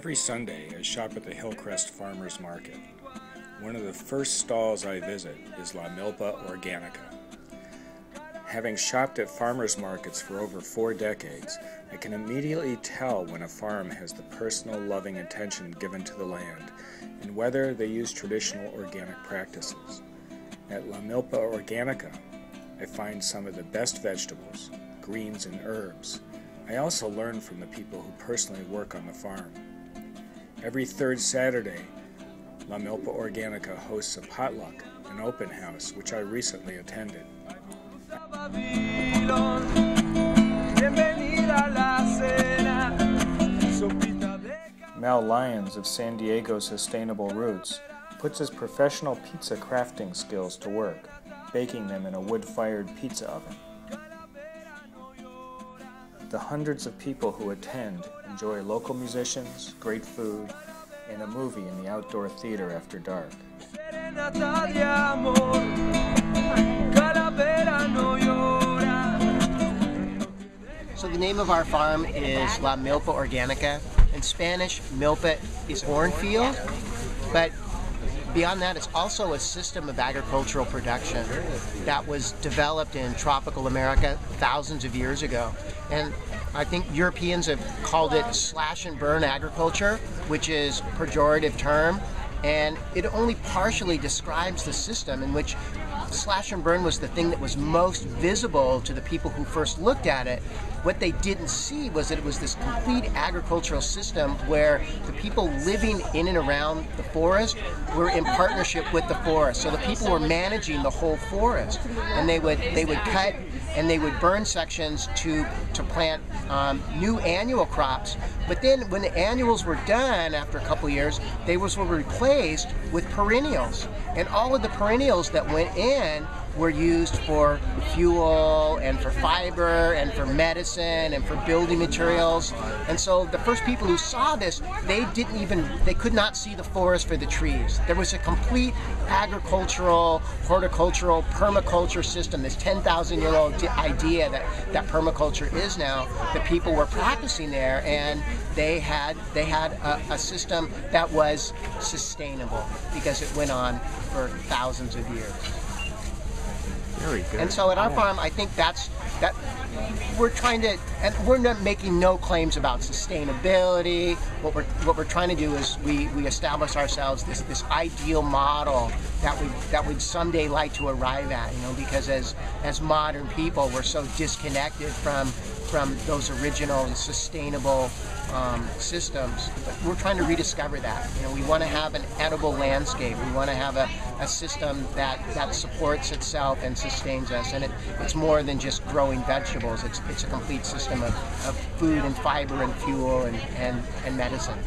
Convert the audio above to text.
Every Sunday, I shop at the Hillcrest Farmers Market. One of the first stalls I visit is La Milpa Organica. Having shopped at farmers markets for over 4 decades, I can immediately tell when a farm has the personal, loving attention given to the land and whether they use traditional organic practices. At La Milpa Organica, I find some of the best vegetables, greens, and herbs. I also learn from the people who personally work on the farm. Every third Saturday, La Milpa Organica hosts a potluck, an open house, which I recently attended. Mal Lyons of San Diego's Sustainable Roots puts his professional pizza crafting skills to work, baking them in a wood-fired pizza oven. The hundreds of people who attend enjoy local musicians, great food, and a movie in the outdoor theater after dark. So the name of our farm is La Milpa Organica. In Spanish, milpa is cornfield, but beyond that, it's also a system of agricultural production that was developed in tropical America thousands of years ago. And I think Europeans have called it slash and burn agriculture, which is a pejorative term, and it only partially describes the system in which slash and burn was the thing that was most visible to the people who first looked at it. What they didn't see was that it was this complete agricultural system where the people living in and around the forest were in partnership with the forest. So the people were managing the whole forest, and they would cut and they would burn sections to plant new annual crops. But then when the annuals were done after a couple years, they were replaced with perennials. And all of the perennials that went in were used for fuel and for fiber and for medicine and for building materials. And so the first people who saw this, they could not see the forest for the trees. There was a complete agricultural, horticultural, permaculture system, this 10,000-year-old idea that permaculture is now, that people were practicing there, and they had a system that was sustainable because it went on for thousands of years. Very good. And so at our farm, I think that we're trying to, and we're not making no claims about sustainability. What we're trying to do is we establish ourselves this ideal model that we'd someday like to arrive at, because as modern people, we're so disconnected from those original and sustainable systems. But we're trying to rediscover that. We want to have an edible landscape. We want to have a system that supports itself and sustains us. And it's more than just growing vegetables. It's a complete system of food and fiber and fuel and medicine.